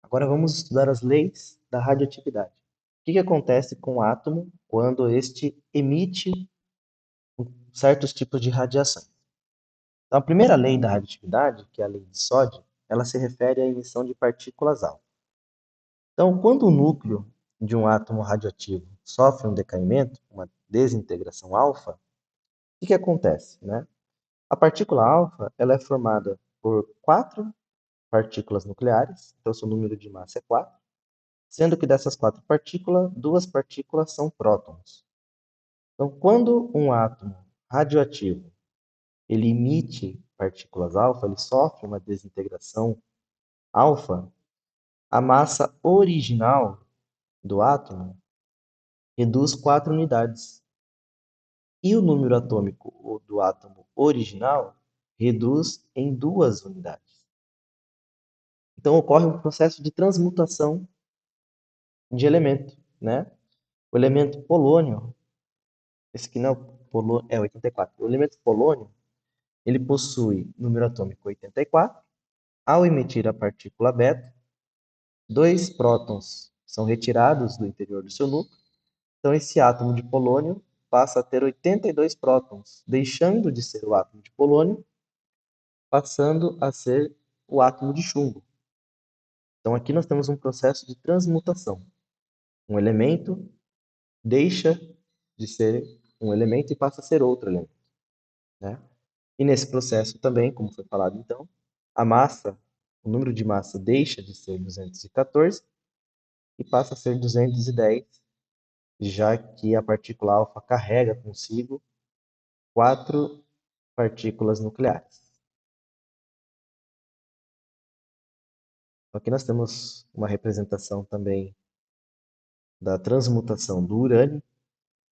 Agora vamos estudar as leis da radioatividade. O que acontece com o átomo quando este emite certos tipos de radiação? Então, a primeira lei da radioatividade, que é a lei de Soddy, ela se refere à emissão de partículas alfa. Então, quando o núcleo de um átomo radioativo sofre um decaimento, uma desintegração alfa, o que acontece, né? A partícula alfa, ela é formada por 4 partículas nucleares, então seu número de massa é 4, sendo que dessas 4 partículas, 2 partículas são prótons. Então, quando um átomo radioativo ele emite partículas alfa, ele sofre uma desintegração alfa, a massa original do átomo reduz 4 unidades. E o número atômico do átomo original reduz em 2 unidades. Então ocorre um processo de transmutação de elemento, né? O elemento polônio, esse aqui não é polônio, é 84. O elemento polônio, ele possui número atômico 84. Ao emitir a partícula beta, 2 prótons são retirados do interior do seu núcleo. Então esse átomo de polônio passa a ter 82 prótons, deixando de ser o átomo de polônio, passando a ser o átomo de chumbo. Então aqui nós temos um processo de transmutação. Um elemento deixa de ser um elemento e passa a ser outro elemento, né? E nesse processo também, como foi falado então, a massa, o número de massa deixa de ser 214 e passa a ser 210, já que a partícula alfa carrega consigo 4 partículas nucleares. Aqui nós temos uma representação também da transmutação do urânio.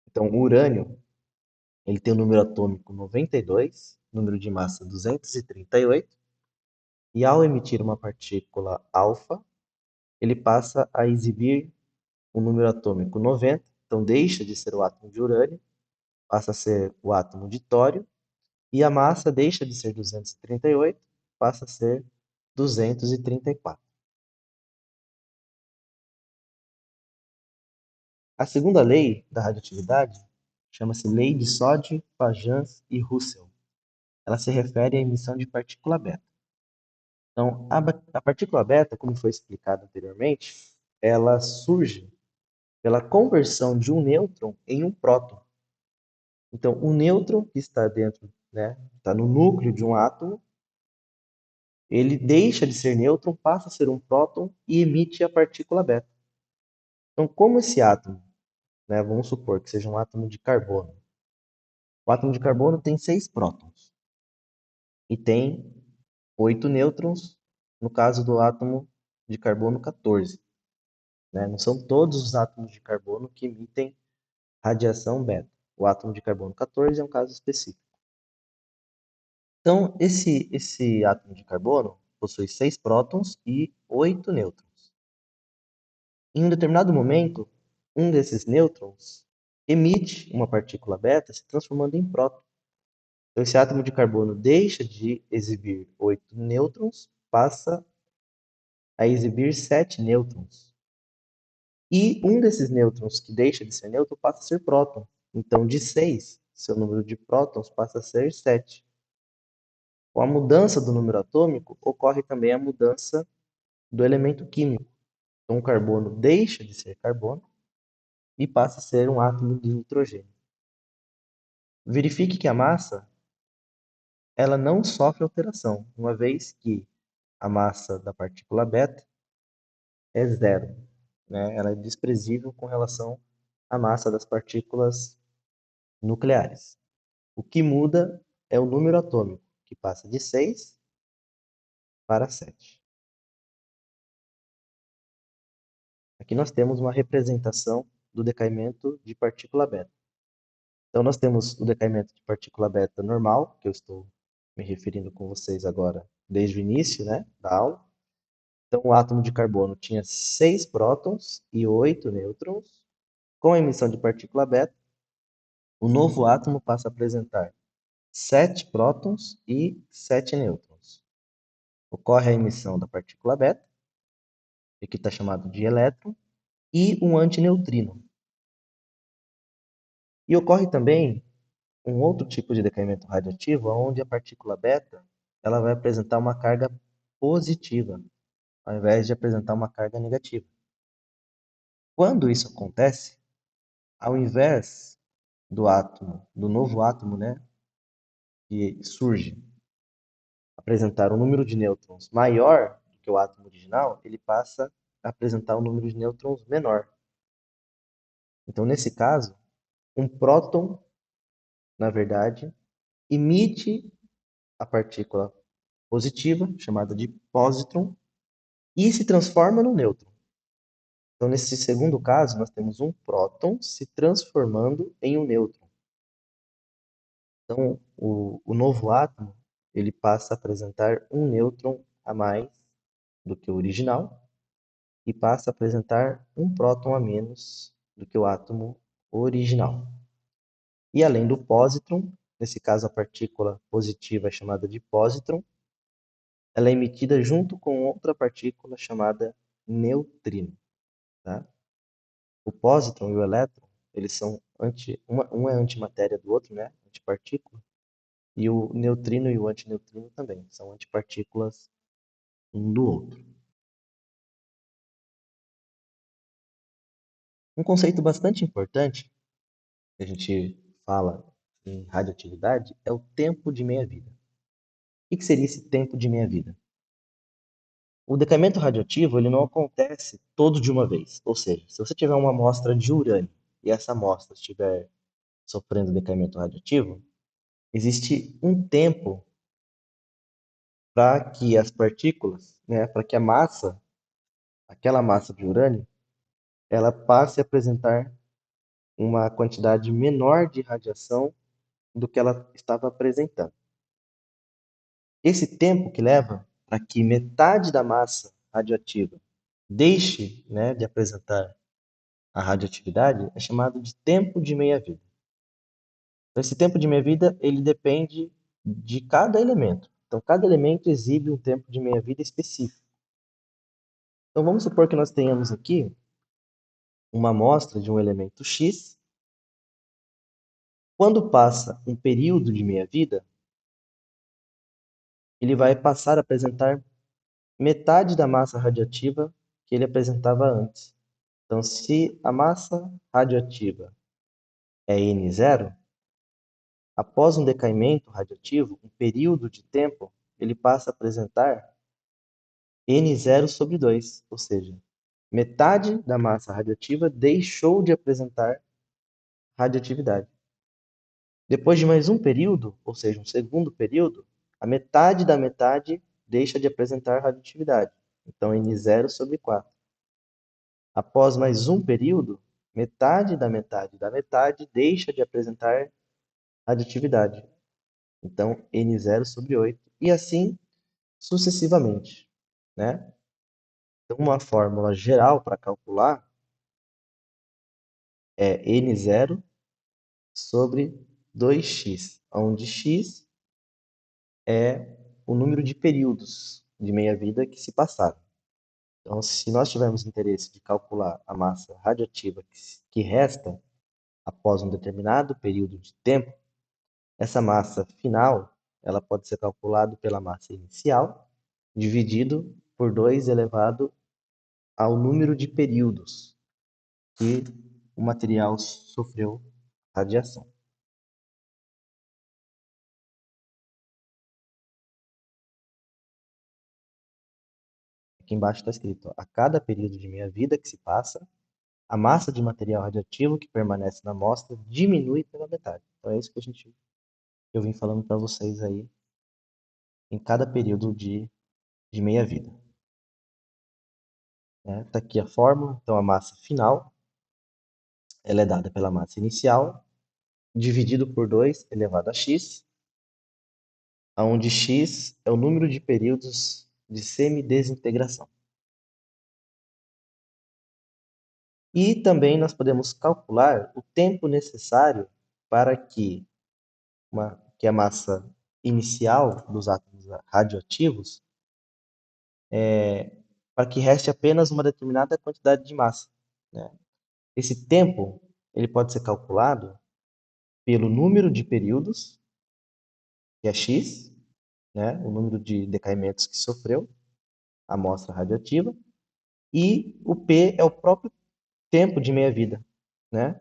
Então, o urânio ele tem o número atômico 92, número de massa 238, e ao emitir uma partícula alfa, ele passa a exibir um número atômico 90, então deixa de ser o átomo de urânio, passa a ser o átomo de tório, e a massa deixa de ser 238, passa a ser 234. A segunda lei da radioatividade chama-se Lei de Soddy, Pagans e Russell. Ela se refere à emissão de partícula beta. Então, a partícula beta, como foi explicado anteriormente, ela surge pela conversão de um nêutron em um próton. Então, o nêutron que está dentro, né, está no núcleo de um átomo, ele deixa de ser nêutron, passa a ser um próton e emite a partícula beta. Então, como esse átomo, né, vamos supor que seja um átomo de carbono. O átomo de carbono tem 6 prótons e tem 8 nêutrons, no caso do átomo de carbono 14. Né? Não são todos os átomos de carbono que emitem radiação beta. O átomo de carbono 14 é um caso específico. Então, esse átomo de carbono possui 6 prótons e 8 nêutrons. Em um determinado momento, um desses nêutrons emite uma partícula beta se transformando em próton. Então, esse átomo de carbono deixa de exibir 8 nêutrons, passa a exibir 7 nêutrons. E um desses nêutrons que deixa de ser nêutron passa a ser próton. Então, de 6, seu número de prótons passa a ser 7. Com a mudança do número atômico, ocorre também a mudança do elemento químico. Então, o carbono deixa de ser carbono e passa a ser um átomo de nitrogênio. Verifique que a massa ela não sofre alteração, uma vez que a massa da partícula beta é zero. Né? Ela é desprezível com relação à massa das partículas nucleares. O que muda é o número atômico, que passa de 6 para 7. Aqui nós temos uma representação do decaimento de partícula beta. Então, nós temos o decaimento de partícula beta normal, que eu estou me referindo com vocês agora desde o início, né, da aula. Então, o átomo de carbono tinha 6 prótons e 8 nêutrons. Com a emissão de partícula beta, o novo átomo passa a apresentar 7 prótons e 7 nêutrons. Ocorre a emissão da partícula beta, que está chamado de elétron, e um antineutrino. E ocorre também um outro tipo de decaimento radioativo, onde a partícula beta ela vai apresentar uma carga positiva, ao invés de apresentar uma carga negativa. Quando isso acontece, ao invés do átomo, do novo átomo, né, que surge, apresentar um número de nêutrons maior do que o átomo original, ele passa a apresentar um número de nêutrons menor. Então, nesse caso, um próton, na verdade, emite a partícula positiva, chamada de pósitron, e se transforma no nêutron. Então, nesse segundo caso, nós temos um próton se transformando em um nêutron. Então, o novo átomo ele passa a apresentar um nêutron a mais do que o original e passa a apresentar um próton a menos do que o átomo original. E além do pósitron, nesse caso a partícula positiva é chamada de pósitron, ela é emitida junto com outra partícula chamada neutrino. Tá? O pósitron e o elétron, eles são um é antimatéria do outro, né? Antipartícula. E o neutrino e o antineutrino também são antipartículas um do outro. Um conceito bastante importante que a gente fala em radioatividade é o tempo de meia-vida. O que seria esse tempo de meia-vida? O decaimento radioativo ele não acontece todo de uma vez. Ou seja, se você tiver uma amostra de urânio e essa amostra estiver sofrendo decaimento radioativo, existe um tempo para que as partículas, né, para que a massa, aquela massa de urânio, ela passe a apresentar uma quantidade menor de radiação do que ela estava apresentando. Esse tempo que leva para que metade da massa radioativa deixe, né, de apresentar a radioatividade é chamado de tempo de meia-vida. Esse tempo de meia-vida ele depende de cada elemento. Então, cada elemento exibe um tempo de meia-vida específico. Então, vamos supor que nós tenhamos aqui uma amostra de um elemento X. Quando passa um período de meia-vida, ele vai passar a apresentar metade da massa radioativa que ele apresentava antes. Então, se a massa radioativa é N0, após um decaimento radioativo, um período de tempo, ele passa a apresentar N0 sobre 2, ou seja, metade da massa radioativa deixou de apresentar radioatividade. Depois de mais um período, ou seja, um segundo período, a metade da metade deixa de apresentar radioatividade. Então, N0 sobre 4. Após mais um período, metade da metade da metade deixa de apresentar radioatividade. Então, N0 sobre 8. E assim sucessivamente. Né? Então, uma fórmula geral para calcular é N0 sobre 2x, onde x é o número de períodos de meia-vida que se passaram. Então, se nós tivermos interesse de calcular a massa radioativa que resta após um determinado período de tempo, essa massa final ela pode ser calculada pela massa inicial, dividido por 2 elevado ao número de períodos que o material sofreu radiação. Aqui embaixo está escrito, ó, a cada período de meia-vida que se passa, a massa de material radioativo que permanece na amostra diminui pela metade. Então é isso que eu vim falando para vocês aí em cada período de meia-vida. Tá aqui a fórmula, então a massa final ela é dada pela massa inicial, dividido por 2 elevado a x, onde x é o número de períodos de semidesintegração. E também nós podemos calcular o tempo necessário para que a massa inicial dos átomos radioativos para que reste apenas uma determinada quantidade de massa, né? Esse tempo ele pode ser calculado pelo número de períodos, que é x, né? O número de decaimentos que sofreu a amostra radioativa, e o P é o próprio tempo de meia-vida, né?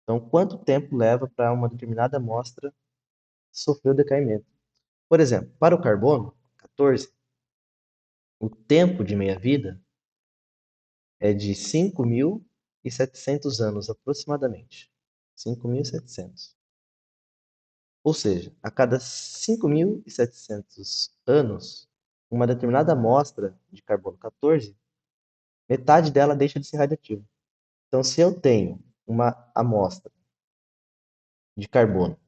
Então, quanto tempo leva para uma determinada amostra sofrer o decaimento? Por exemplo, para o carbono 14, o tempo de meia-vida é de 5.700 anos aproximadamente. 5.700. Ou seja, a cada 5.700 anos, uma determinada amostra de carbono 14, metade dela deixa de ser radioativa. Então, se eu tenho uma amostra de carbono,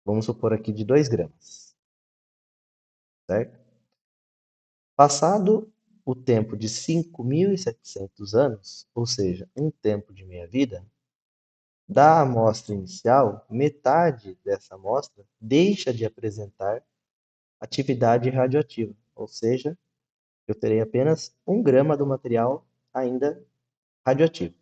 vamos supor aqui de 2 gramas, certo? Passado o tempo de 5.700 anos, ou seja, um tempo de meia-vida, da amostra inicial, metade dessa amostra deixa de apresentar atividade radioativa, ou seja, eu terei apenas 1 grama do material ainda radioativo.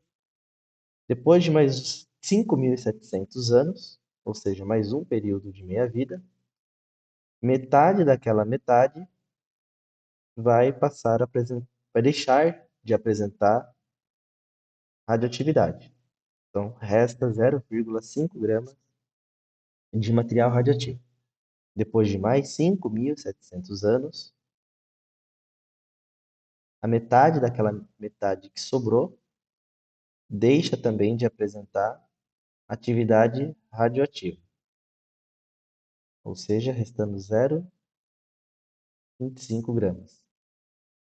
Depois de mais 5.700 anos, ou seja, mais um período de meia-vida, metade daquela metade vai passar a vai deixar de apresentar radioatividade. Então, resta 0,5 gramas de material radioativo. Depois de mais 5.700 anos, a metade daquela metade que sobrou deixa também de apresentar atividade radioativa, ou seja, restando 0,25 gramas.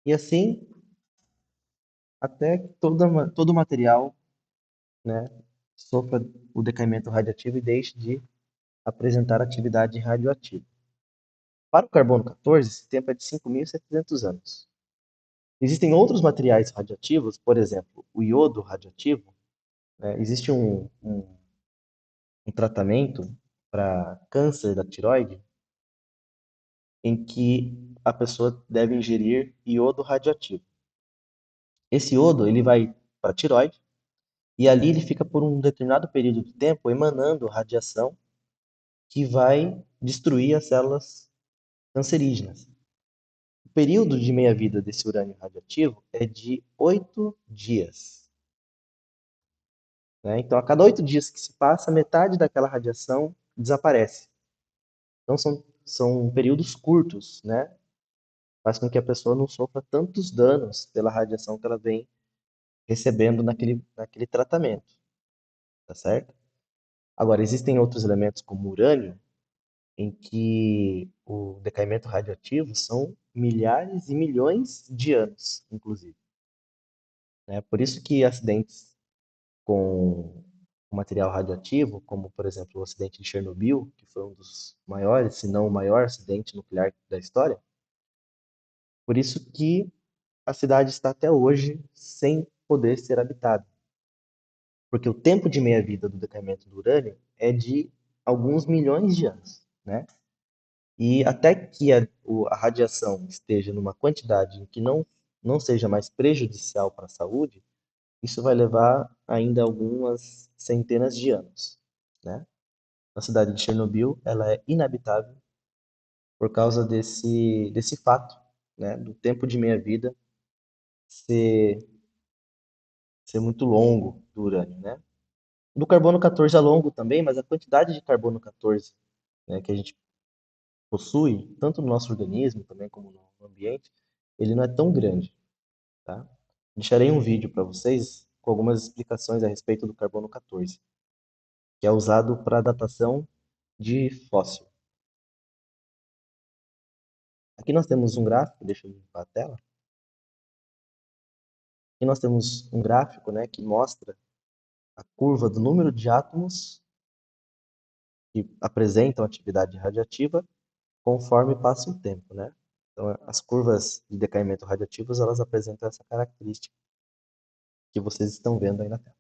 E assim, até que todo o material, né, sofra o decaimento radioativo e deixe de apresentar atividade radioativa. Para o carbono 14, esse tempo é de 5.700 anos. Existem outros materiais radioativos, por exemplo, o iodo radioativo, né? Existe um tratamento para câncer da tireoide em que a pessoa deve ingerir iodo radioativo. Esse iodo ele vai para a tireoide e ali ele fica por um determinado período de tempo emanando radiação que vai destruir as células cancerígenas. O período de meia-vida desse urânio radioativo é de 8 dias. Né? Então, a cada 8 dias que se passa, metade daquela radiação desaparece. Então, são períodos curtos, né? Faz com que a pessoa não sofra tantos danos pela radiação que ela vem recebendo naquele tratamento, tá certo? Agora, existem outros elementos, como o urânio, em que o decaimento radioativo são milhares e milhões de anos, inclusive. Né? Por isso que acidentes com material radioativo, como, por exemplo, o acidente de Chernobyl, que foi um dos maiores, se não o maior acidente nuclear da história, por isso que a cidade está até hoje sem poder ser habitada. Porque o tempo de meia-vida do decaimento do urânio é de alguns milhões de anos, né? E até que a radiação esteja numa quantidade em que não seja mais prejudicial para a saúde, isso vai levar ainda algumas centenas de anos, né? A cidade de Chernobyl, ela é inabitável por causa desse fato, né? Do tempo de meia-vida ser, ser muito longo do urânio, né? Do carbono 14 é longo também, mas a quantidade de carbono 14, né, que a gente possui, tanto no nosso organismo também como no ambiente, ele não é tão grande, tá? Deixarei um vídeo para vocês com algumas explicações a respeito do carbono 14, que é usado para datação de fóssil. Aqui nós temos um gráfico, deixa eu limpar a tela. Aqui nós temos um gráfico, né, que mostra a curva do número de átomos que apresentam atividade radiativa conforme passa o tempo, né? Então, as curvas de decaimento radioativos, elas apresentam essa característica que vocês estão vendo aí na tela.